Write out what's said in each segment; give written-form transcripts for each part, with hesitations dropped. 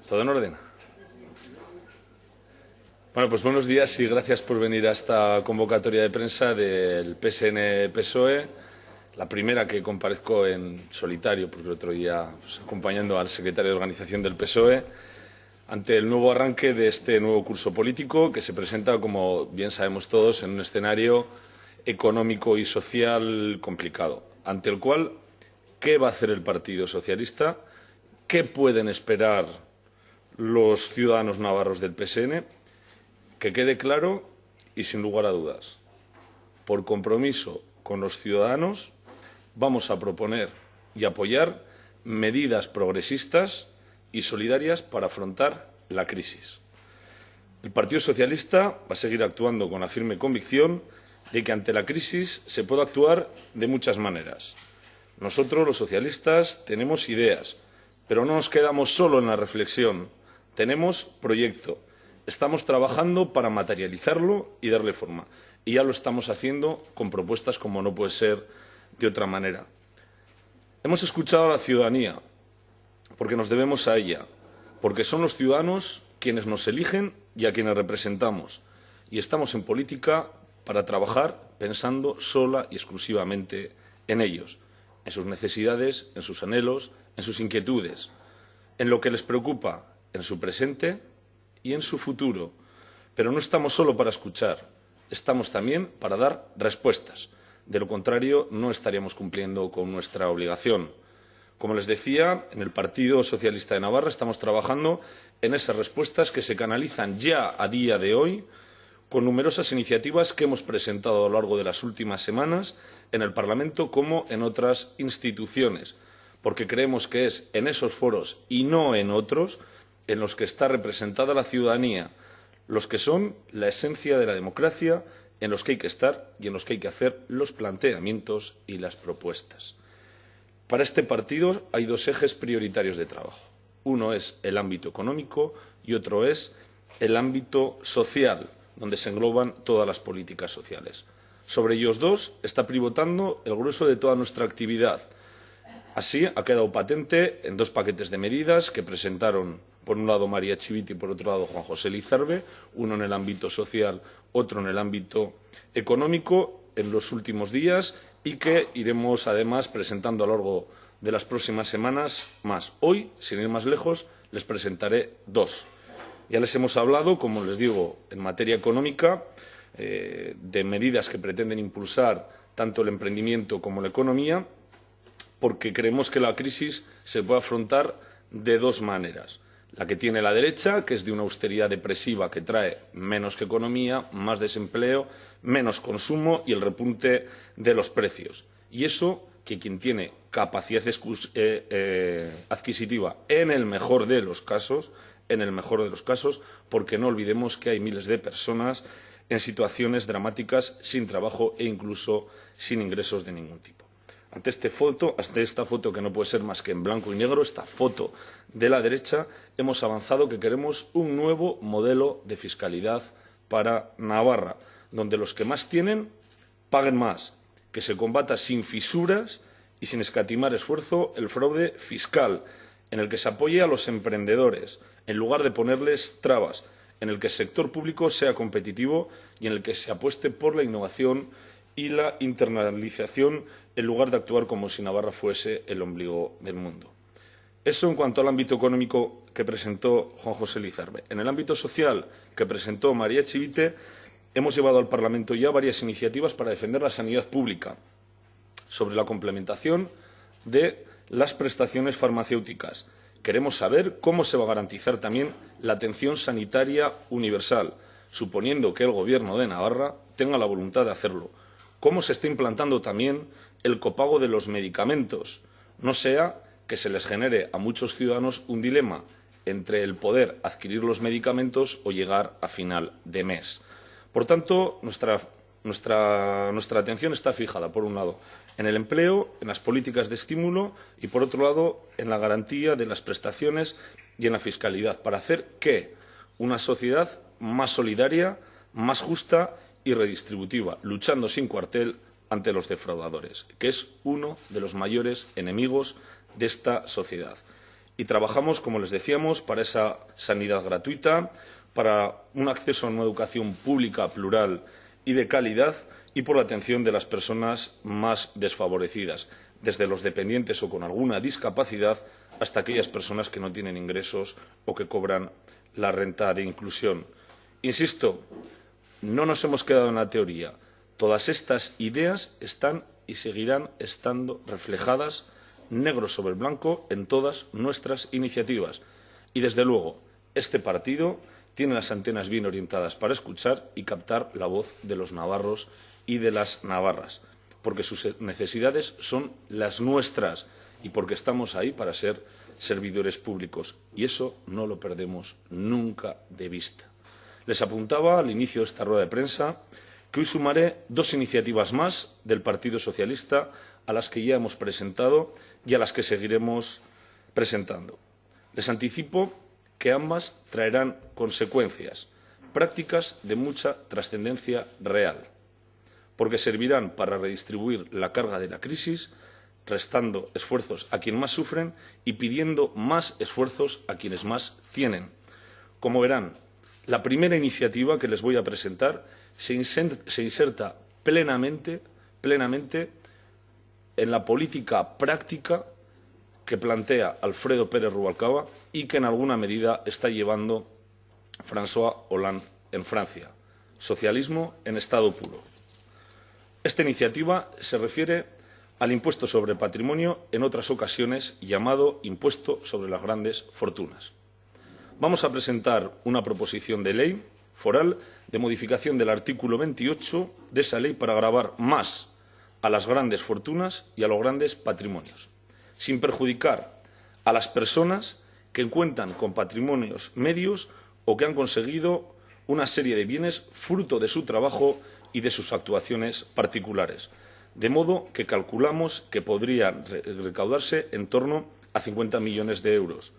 ¿Todo en orden? Bueno, pues buenos días y gracias por venir a esta convocatoria de prensa del PSN-PSOE, la primera que comparezco en solitario, porque el otro día acompañando al secretario de organización del PSOE, ante el nuevo arranque de este nuevo curso político que se presenta, como bien sabemos todos, en un escenario económico y social complicado, ante el cual, ¿qué va a hacer el Partido Socialista? ¿Qué pueden esperar los ciudadanos navarros del PSN? Que quede claro y sin lugar a dudas, por compromiso con los ciudadanos, vamos a proponer y apoyar medidas progresistas y solidarias para afrontar la crisis. El Partido Socialista va a seguir actuando con la firme convicción de que ante la crisis se puede actuar de muchas maneras. Nosotros, los socialistas, tenemos ideas, pero no nos quedamos solo en la reflexión. Tenemos proyecto. Estamos trabajando para materializarlo y darle forma. Y ya lo estamos haciendo con propuestas como no puede ser de otra manera. Hemos escuchado a la ciudadanía, porque nos debemos a ella, porque son los ciudadanos quienes nos eligen y a quienes representamos. Y estamos en política para trabajar pensando sola y exclusivamente en ellos, en sus necesidades, en sus anhelos, en sus inquietudes, en lo que les preocupa, en su presente y en su futuro. Pero no estamos solo para escuchar, estamos también para dar respuestas. De lo contrario, no estaríamos cumpliendo con nuestra obligación. Como les decía, en el Partido Socialista de Navarra estamos trabajando en esas respuestas que se canalizan ya a día de hoy con numerosas iniciativas que hemos presentado a lo largo de las últimas semanas en el Parlamento como en otras instituciones, porque creemos que es en esos foros y no en otros en los que está representada la ciudadanía, los que son la esencia de la democracia, en los que hay que estar y en los que hay que hacer los planteamientos y las propuestas. Para este partido hay dos ejes prioritarios de trabajo. Uno es el ámbito económico y otro es el ámbito social, donde se engloban todas las políticas sociales. Sobre ellos dos está pivotando el grueso de toda nuestra actividad. Así ha quedado patente en dos paquetes de medidas que presentaron, por un lado, María Chivite y, por otro lado, Juan José Lizarbe, uno en el ámbito social, otro en el ámbito económico, en los últimos días y que iremos, además, presentando a lo largo de las próximas semanas más. Hoy, sin ir más lejos, les presentaré dos. Ya les hemos hablado, como les digo, en materia económica, de medidas que pretenden impulsar tanto el emprendimiento como la economía, porque creemos que la crisis se puede afrontar de dos maneras. La que tiene la derecha, que es de una austeridad depresiva que trae menos que economía, más desempleo, menos consumo y el repunte de los precios. Y eso que quien tiene capacidad adquisitiva en el mejor de los casos, porque no olvidemos que hay miles de personas en situaciones dramáticas sin trabajo e incluso sin ingresos de ningún tipo. Ante esta foto que no puede ser más que en blanco y negro, esta foto de la derecha, hemos avanzado que queremos un nuevo modelo de fiscalidad para Navarra, donde los que más tienen paguen más, que se combata sin fisuras y sin escatimar esfuerzo el fraude fiscal, en el que se apoye a los emprendedores, en lugar de ponerles trabas, en el que el sector público sea competitivo y en el que se apueste por la innovación y la internalización en lugar de actuar como si Navarra fuese el ombligo del mundo. Eso en cuanto al ámbito económico que presentó Juan José Lizarbe. En el ámbito social que presentó María Chivite, hemos llevado al Parlamento ya varias iniciativas para defender la sanidad pública, sobre la complementación de las prestaciones farmacéuticas. Queremos saber cómo se va a garantizar también la atención sanitaria universal, suponiendo que el Gobierno de Navarra tenga la voluntad de hacerlo. Cómo se está implantando también el copago de los medicamentos, no sea que se les genere a muchos ciudadanos un dilema entre el poder adquirir los medicamentos o llegar a final de mes. Por tanto, nuestra atención está fijada, por un lado, en el empleo, en las políticas de estímulo y, por otro lado, en la garantía de las prestaciones y en la fiscalidad, para hacer que una sociedad más solidaria, más justa y redistributiva, luchando sin cuartel ante los defraudadores, que es uno de los mayores enemigos de esta sociedad. Y trabajamos, como les decíamos, para esa sanidad gratuita, para un acceso a una educación pública, plural y de calidad, y por la atención de las personas más desfavorecidas, desde los dependientes o con alguna discapacidad hasta aquellas personas que no tienen ingresos o que cobran la renta de inclusión. Insisto, no nos hemos quedado en la teoría. Todas estas ideas están y seguirán estando reflejadas negro sobre blanco en todas nuestras iniciativas. Y, desde luego, este partido tiene las antenas bien orientadas para escuchar y captar la voz de los navarros y de las navarras, porque sus necesidades son las nuestras y porque estamos ahí para ser servidores públicos. Y eso no lo perdemos nunca de vista. Les apuntaba al inicio de esta rueda de prensa que hoy sumaré dos iniciativas más del Partido Socialista a las que ya hemos presentado y a las que seguiremos presentando. Les anticipo que ambas traerán consecuencias prácticas de mucha trascendencia real, porque servirán para redistribuir la carga de la crisis, restando esfuerzos a quienes más sufren y pidiendo más esfuerzos a quienes más tienen. Como verán, la primera iniciativa que les voy a presentar se inserta plenamente en la política práctica que plantea Alfredo Pérez Rubalcaba y que en alguna medida está llevando François Hollande en Francia. Socialismo en estado puro. Esta iniciativa se refiere al impuesto sobre patrimonio, en otras ocasiones llamado impuesto sobre las grandes fortunas. Vamos a presentar una proposición de ley foral de modificación del artículo 28 de esa ley para gravar más a las grandes fortunas y a los grandes patrimonios, sin perjudicar a las personas que cuentan con patrimonios medios o que han conseguido una serie de bienes fruto de su trabajo y de sus actuaciones particulares. De modo que calculamos que podrían recaudarse en torno a 50 millones de euros,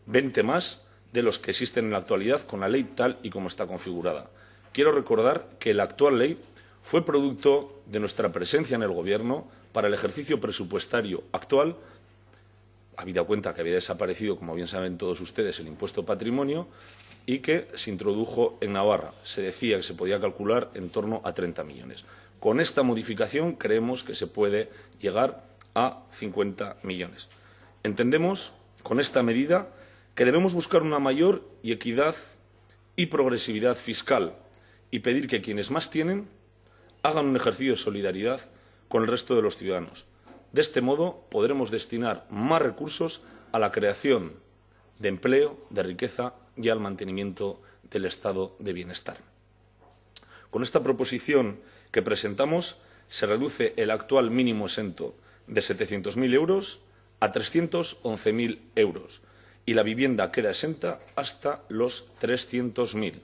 20 más de los que existen en la actualidad con la ley tal y como está configurada. Quiero recordar que la actual ley fue producto de nuestra presencia en el Gobierno para el ejercicio presupuestario actual, habida cuenta que había desaparecido, como bien saben todos ustedes, el impuesto patrimonio y que se introdujo en Navarra. Se decía que se podía calcular en torno a 30 millones. Con esta modificación creemos que se puede llegar a 50 millones. Entendemos, con esta medida, que debemos buscar una mayor equidad y progresividad fiscal y pedir que quienes más tienen hagan un ejercicio de solidaridad con el resto de los ciudadanos. De este modo, podremos destinar más recursos a la creación de empleo, de riqueza y al mantenimiento del estado de bienestar. Con esta proposición que presentamos se reduce el actual mínimo exento de 700.000 euros a 311.000 euros y la vivienda queda exenta hasta los 300.000.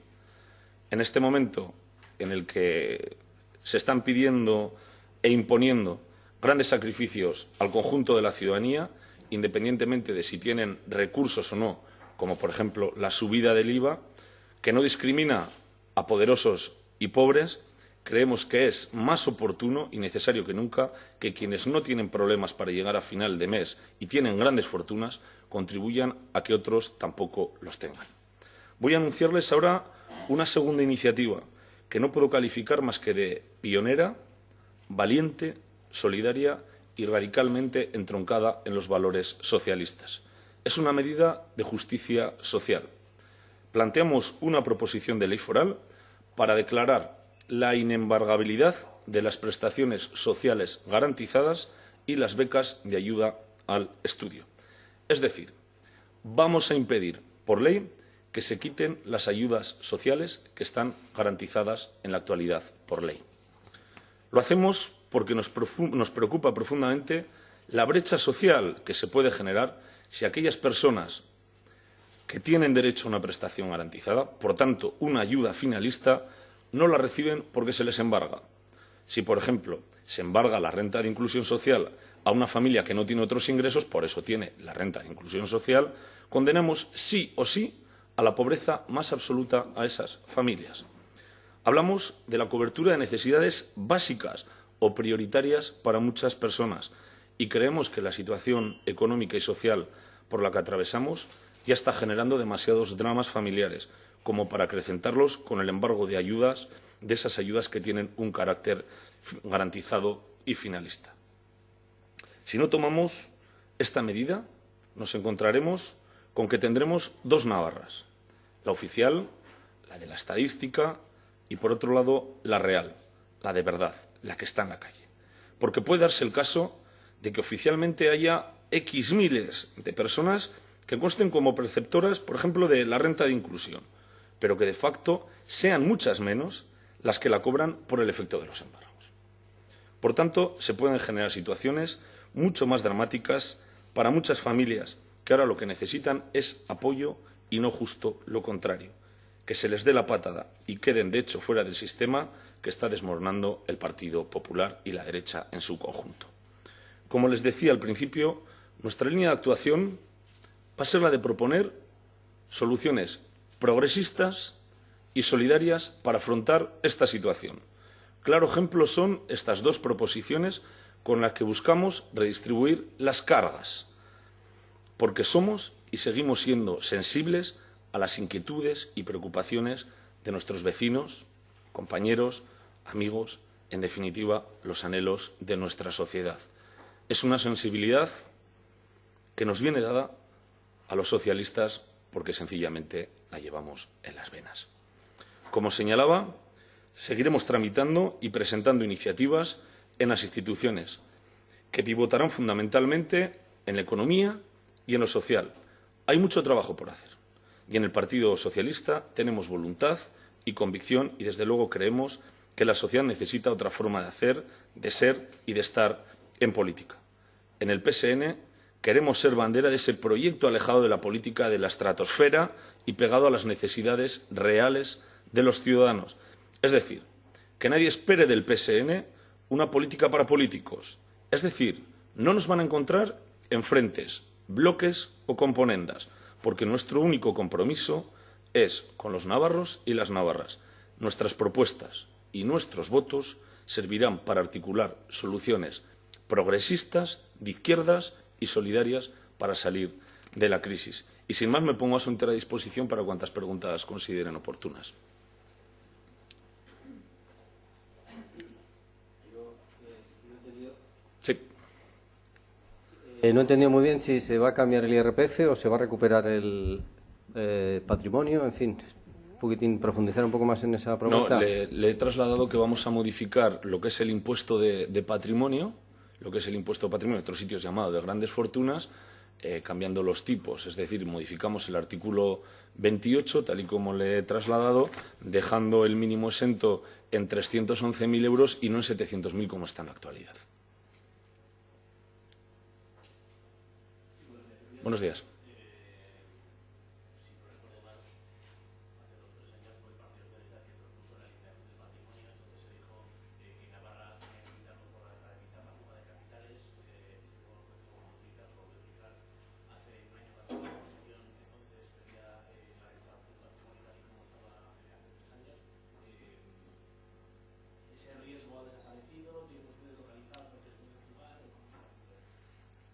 En este momento en el que se están pidiendo e imponiendo grandes sacrificios al conjunto de la ciudadanía, independientemente de si tienen recursos o no, como por ejemplo la subida del IVA, que no discrimina a poderosos y pobres, creemos que es más oportuno y necesario que nunca que quienes no tienen problemas para llegar a final de mes y tienen grandes fortunas contribuyan a que otros tampoco los tengan. Voy a anunciarles ahora una segunda iniciativa que no puedo calificar más que de pionera, valiente, solidaria y radicalmente entroncada en los valores socialistas. Es una medida de justicia social. Planteamos una proposición de ley foral para declarar la inembargabilidad de las prestaciones sociales garantizadas y las becas de ayuda al estudio. Es decir, vamos a impedir por ley que se quiten las ayudas sociales que están garantizadas en la actualidad por ley. Lo hacemos porque nos preocupa profundamente la brecha social que se puede generar si aquellas personas que tienen derecho a una prestación garantizada, por tanto, una ayuda finalista, no la reciben porque se les embarga. Si, por ejemplo, se embarga la renta de inclusión social a una familia que no tiene otros ingresos, por eso tiene la renta de inclusión social, condenamos sí o sí a la pobreza más absoluta a esas familias. Hablamos de la cobertura de necesidades básicas o prioritarias para muchas personas y creemos que la situación económica y social por la que atravesamos ya está generando demasiados dramas familiares como para acrecentarlos con el embargo de ayudas, de esas ayudas que tienen un carácter garantizado y finalista. Si no tomamos esta medida, nos encontraremos con que tendremos dos Navarras, la oficial, la de la estadística, y por otro lado la real, la de verdad, la que está en la calle. Porque puede darse el caso de que oficialmente haya X miles de personas que consten como perceptoras, por ejemplo, de la renta de inclusión, pero que de facto sean muchas menos las que la cobran por el efecto de los embargos. Por tanto, se pueden generar situaciones mucho más dramáticas para muchas familias que ahora lo que necesitan es apoyo y no justo lo contrario, que se les dé la patada y queden, de hecho, fuera del sistema que está desmoronando el Partido Popular y la derecha en su conjunto. Como les decía al principio, nuestra línea de actuación va a ser la de proponer soluciones progresistas y solidarias para afrontar esta situación. Claro ejemplo son estas dos proposiciones con las que buscamos redistribuir las cargas, porque somos y seguimos siendo sensibles a las inquietudes y preocupaciones de nuestros vecinos, compañeros, amigos, en definitiva, los anhelos de nuestra sociedad. Es una sensibilidad que nos viene dada a los socialistas porque sencillamente la llevamos en las venas. Como señalaba, seguiremos tramitando y presentando iniciativas en las instituciones que pivotarán fundamentalmente en la economía y en lo social. Hay mucho trabajo por hacer y en el Partido Socialista tenemos voluntad y convicción y desde luego creemos que la sociedad necesita otra forma de hacer, de ser y de estar en política. En el PSN queremos ser bandera de ese proyecto alejado de la política de la estratosfera y pegado a las necesidades reales de los ciudadanos. Es decir, que nadie espere del PSN una política para políticos. Es decir, no nos van a encontrar en frentes, bloques o componendas, porque nuestro único compromiso es con los navarros y las navarras. Nuestras propuestas y nuestros votos servirán para articular soluciones progresistas, de izquierdas y solidarias para salir de la crisis. Y sin más me pongo a su entera disposición para cuantas preguntas consideren oportunas. Sí. No he entendido muy bien si se va a cambiar el IRPF o se va a recuperar el patrimonio, en fin, un poquitín, profundizar un poco más en esa propuesta. No, le he trasladado que vamos a modificar lo que es el impuesto de patrimonio, lo que es el impuesto de patrimonio, en otros sitios llamado de grandes fortunas, cambiando los tipos, es decir, modificamos el artículo 28, tal y como le he trasladado, dejando el mínimo exento en 311.000 euros y no en 700.000 como está en la actualidad. Buenos días.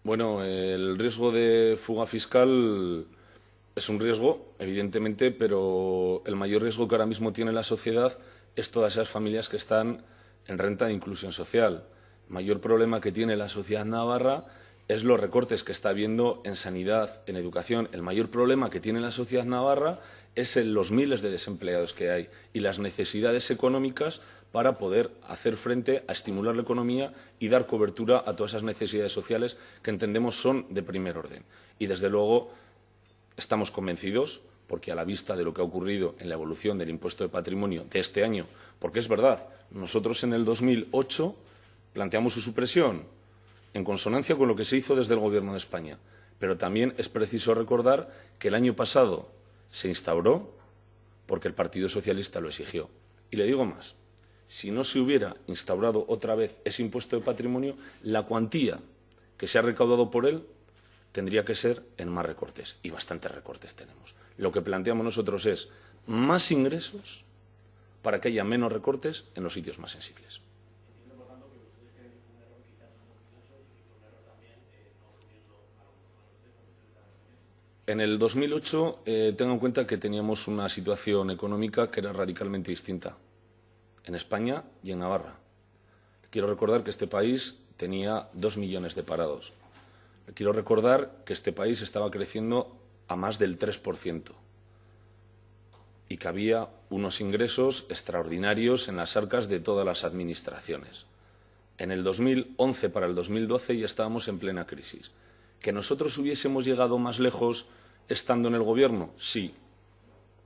Bueno, el riesgo de fuga fiscal es un riesgo, evidentemente, pero el mayor riesgo que ahora mismo tiene la sociedad es todas esas familias que están en renta de inclusión social. El mayor problema que tiene la sociedad navarra es los recortes que está habiendo en sanidad, en educación. El mayor problema que tiene la sociedad navarra es los miles de desempleados que hay y las necesidades económicas para poder hacer frente a estimular la economía y dar cobertura a todas esas necesidades sociales que entendemos son de primer orden. Y, desde luego, estamos convencidos, porque a la vista de lo que ha ocurrido en la evolución del impuesto de patrimonio de este año, porque es verdad, nosotros en el 2008 planteamos su supresión en consonancia con lo que se hizo desde el Gobierno de España, pero también es preciso recordar que el año pasado se instauró porque el Partido Socialista lo exigió. Y le digo más, si no se hubiera instaurado otra vez ese impuesto de patrimonio, la cuantía que se ha recaudado por él tendría que ser en más recortes, y bastantes recortes tenemos. Lo que planteamos nosotros es más ingresos para que haya menos recortes en los sitios más sensibles. En el 2008, tenga en cuenta que teníamos una situación económica que era radicalmente distinta en España y en Navarra. Quiero recordar que este país tenía 2 millones de parados. Quiero recordar que este país estaba creciendo a más del 3% y que había unos ingresos extraordinarios en las arcas de todas las administraciones. En el 2011 para el 2012 ya estábamos en plena crisis. ¿Que nosotros hubiésemos llegado más lejos estando en el gobierno? Sí.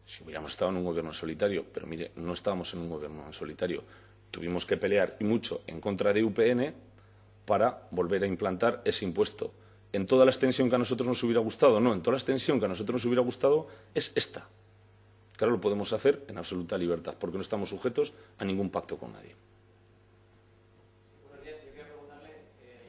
Si hubiéramos estado en un gobierno en solitario, pero mire, no estábamos en un gobierno en solitario. Tuvimos que pelear y mucho en contra de UPN para volver a implantar ese impuesto. ¿En toda la extensión que a nosotros nos hubiera gustado? No, en toda la extensión que a nosotros nos hubiera gustado es esta. Claro, lo podemos hacer en absoluta libertad, porque no estamos sujetos a ningún pacto con nadie. Buenos días, yo quería preguntarle,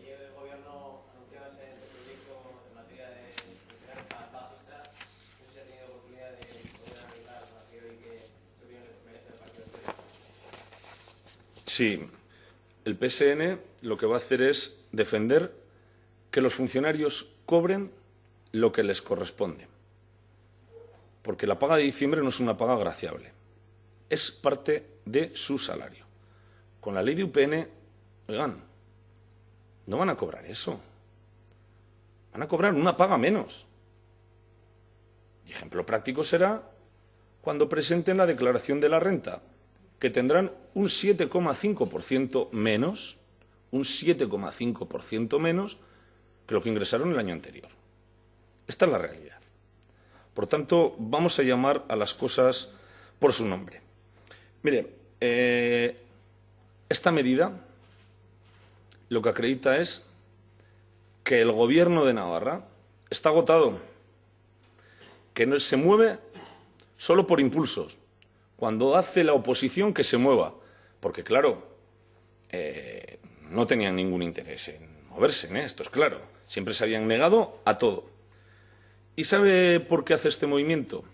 ayer el Gobierno anunciaba ese proyecto en materia de funcionar a pagas extras. No sé si ha tenido oportunidad de poder analizar a priori qué opinión le merece el Partido Socialista. Sí, el PSN lo que va a hacer es defender que los funcionarios cobren lo que les corresponde. Porque la paga de diciembre no es una paga graciable, es parte de su salario. Con la ley de UPN, oigan, no van a cobrar eso, van a cobrar una paga menos. Y ejemplo práctico será cuando presenten la declaración de la renta, que tendrán un 7,5% menos, un 7,5% menos que lo que ingresaron el año anterior. Esta es la realidad. Por tanto, vamos a llamar a las cosas por su nombre. Mire, esta medida lo que acredita es que el Gobierno de Navarra está agotado, que no se mueve solo por impulsos, cuando hace la oposición que se mueva, porque claro, no tenían ningún interés en moverse, esto es claro, siempre se habían negado a todo. ¿Y sabe por qué hace este movimiento?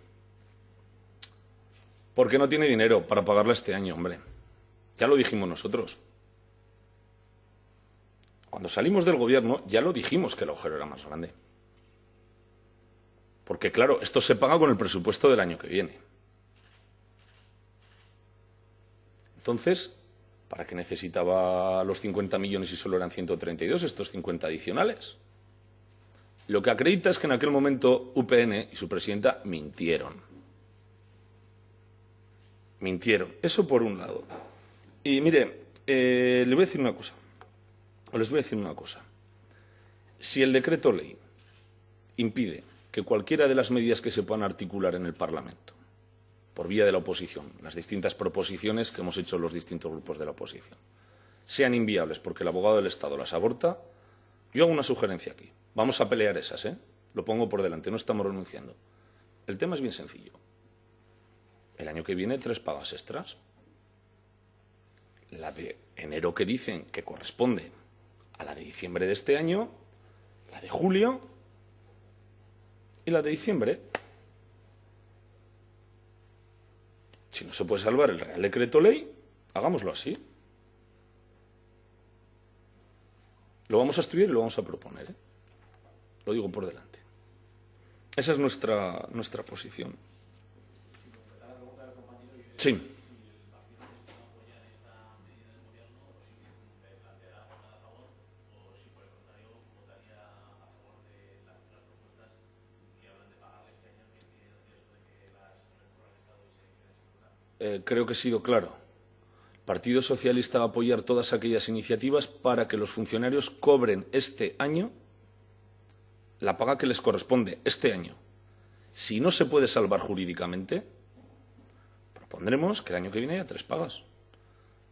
Porque no tiene dinero para pagarla este año, hombre. Ya lo dijimos nosotros. Cuando salimos del gobierno ya lo dijimos que el agujero era más grande. Porque claro, esto se paga con el presupuesto del año que viene. Entonces, ¿para qué necesitaba los 50 millones y solo eran 132, estos 50 adicionales? Lo que acredita es que en aquel momento UPN y su presidenta mintieron. Mintieron. Eso por un lado. Y mire, le voy a decir una cosa. O les voy a decir una cosa. Si el decreto ley impide que cualquiera de las medidas que se puedan articular en el Parlamento, por vía de la oposición, las distintas proposiciones que hemos hecho los distintos grupos de la oposición, sean inviables porque el abogado del Estado las aborta, yo hago una sugerencia aquí. Vamos a pelear esas, lo pongo por delante, no estamos renunciando. El tema es bien sencillo. El año que viene 3 pagas extras. La de enero que dicen que corresponde a la de diciembre de este año, la de julio y la de diciembre. Si no se puede salvar el Real Decreto Ley, hagámoslo así. Lo vamos a estudiar y lo vamos a proponer, Lo digo por delante. Esa es nuestra posición. Sí. Creo que he sido claro. El Partido Socialista va a apoyar todas aquellas iniciativas para que los funcionarios cobren este año la paga que les corresponde este año. Si no se puede salvar jurídicamente, propondremos que el año que viene haya 3 pagas.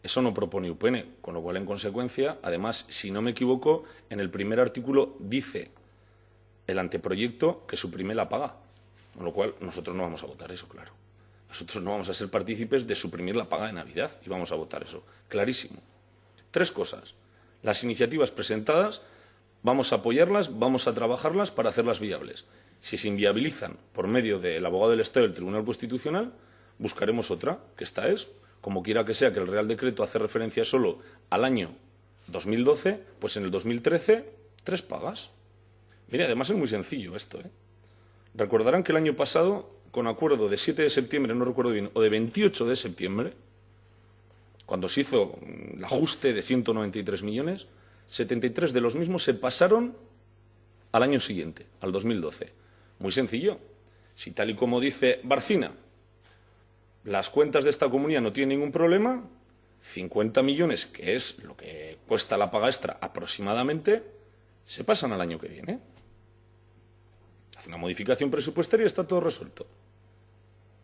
Eso no propone UPN, con lo cual, en consecuencia, además, si no me equivoco, en el primer artículo dice el anteproyecto que suprime la paga, con lo cual nosotros no vamos a votar eso, claro. Nosotros no vamos a ser partícipes de suprimir la paga de Navidad y vamos a votar eso, clarísimo. 3 cosas. Las iniciativas presentadas vamos a apoyarlas, vamos a trabajarlas para hacerlas viables. Si se inviabilizan por medio del abogado del Estado y del Tribunal Constitucional, buscaremos otra, que esta es, como quiera que sea que el Real Decreto hace referencia solo al año 2012, pues en el 2013, 3 pagas. Mire, además es muy sencillo esto, Recordarán que el año pasado, con acuerdo de 7 de septiembre, no recuerdo bien, o de 28 de septiembre, cuando se hizo el ajuste de 193 millones, 73 de los mismos se pasaron al año siguiente, al 2012. Muy sencillo. Si tal y como dice Barcina, las cuentas de esta comunidad no tienen ningún problema, 50 millones, que es lo que cuesta la paga extra aproximadamente, se pasan al año que viene. Hace una modificación presupuestaria y está todo resuelto.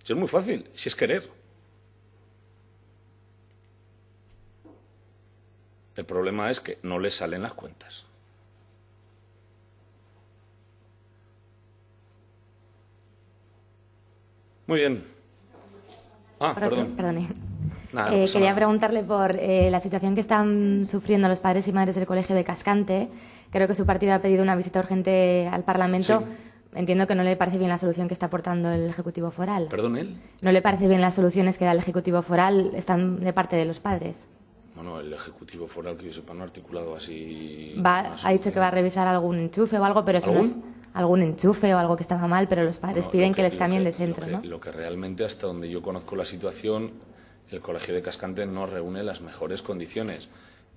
Si es muy fácil, si es querer. El problema es que no le salen las cuentas. Muy bien. Perdón. Perdone. Nada, no pasa Quería nada. preguntarle por la situación que están sufriendo los padres y madres del Colegio de Cascante. Creo que su partido ha pedido una visita urgente al Parlamento. Sí. Entiendo que no le parece bien la solución que está aportando el Ejecutivo Foral. ¿Perdón, él? ¿No le parece bien las soluciones que da el Ejecutivo Foral? Están de parte de los padres. Bueno, el Ejecutivo Foral, que yo sepa, no ha articulado así... Ha dicho que va a revisar algún enchufe o algo, pero eso no es algún enchufe o algo que estaba mal, pero los padres Bueno, piden que les cambien de centro, ¿no? Lo que realmente, hasta donde yo conozco la situación, el Colegio de Cascante no reúne las mejores condiciones.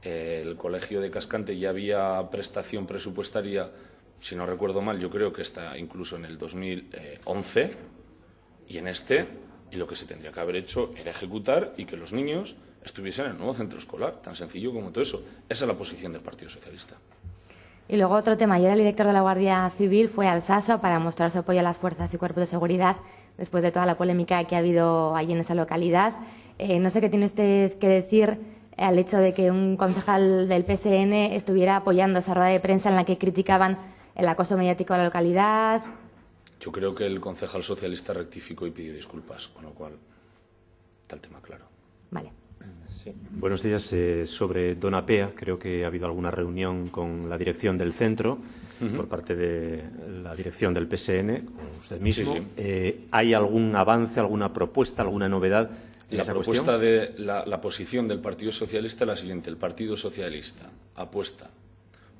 El Colegio de Cascante ya había prestación presupuestaria, si no recuerdo mal, yo creo que está incluso en el 2011 y en y lo que se tendría que haber hecho era ejecutar y que los niños estuviesen en el nuevo centro escolar, tan sencillo como todo eso. Esa es la posición del Partido Socialista. Y luego otro tema, ayer el director de la Guardia Civil fue al Saso para mostrar su apoyo a las fuerzas y cuerpos de seguridad después de toda la polémica que ha habido allí en esa localidad. No sé qué tiene usted que decir al hecho de que un concejal del PSN estuviera apoyando esa rueda de prensa en la que criticaban el acoso mediático a la localidad. Yo creo que el concejal socialista rectificó y pidió disculpas, con lo cual está el tema claro. Vale. Sí. Buenos días. Sobre Donapea, creo que ha habido alguna reunión con la dirección del centro por parte de la dirección del PSN, con usted mismo. Sí, sí. ¿Hay algún avance, alguna propuesta, alguna novedad en La esa propuesta cuestión? de la posición del Partido Socialista es la siguiente. El Partido Socialista apuesta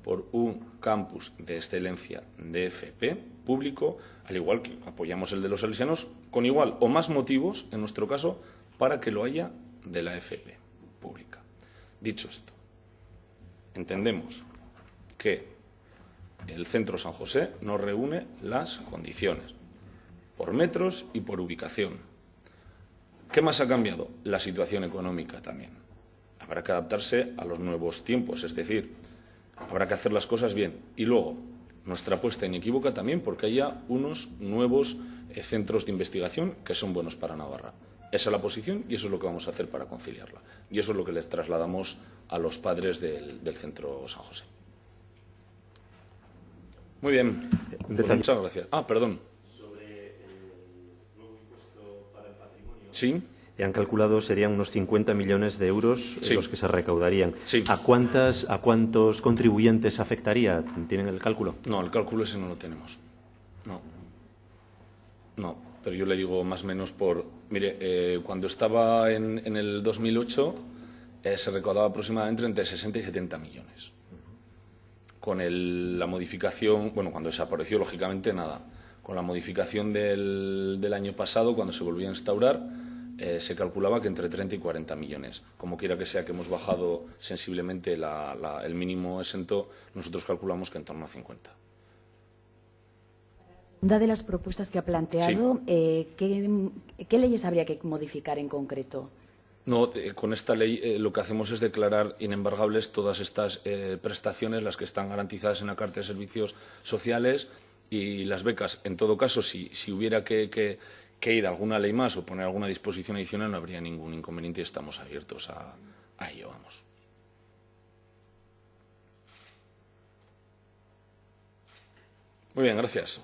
por un campus de excelencia de FP público, al igual que apoyamos el de los salesianos, con igual o más motivos, en nuestro caso, para que lo haya de la FP pública. Dicho esto, entendemos que el Centro San José no reúne las condiciones, por metros y por ubicación. ¿Qué más ha cambiado? La situación económica también. Habrá que adaptarse a los nuevos tiempos, es decir, habrá que hacer las cosas bien. Y luego, nuestra apuesta inequívoca también porque haya unos nuevos centros de investigación que son buenos para Navarra. Esa es la posición y eso es lo que vamos a hacer para conciliarla. Y eso es lo que les trasladamos a los padres del Centro San José. Muy bien. Pues muchas gracias. Perdón. Sobre el nuevo impuesto para el patrimonio. Sí. Han calculado serían unos 50 millones de euros Sí. los que se recaudarían. Sí. ¿A cuántos contribuyentes afectaría? ¿Tienen el cálculo? No, el cálculo ese no lo tenemos. No, pero yo le digo más o menos por... Mire, cuando estaba en el 2008 se recaudaba aproximadamente entre 60 y 70 millones. Con la modificación, bueno, cuando desapareció, lógicamente, nada. Con la modificación del año pasado, cuando se volvió a instaurar, se calculaba que entre 30 y 40 millones. Como quiera que sea que hemos bajado sensiblemente el mínimo exento, nosotros calculamos que en torno a 50. Una de las propuestas que ha planteado, ¿qué leyes habría que modificar en concreto? No, con esta ley lo que hacemos es declarar inembargables todas estas prestaciones, las que están garantizadas en la Carta de Servicios Sociales y las becas. En todo caso, si hubiera que ir a alguna ley más o poner alguna disposición adicional, no habría ningún inconveniente y estamos abiertos a ello. Vamos. Muy bien, gracias.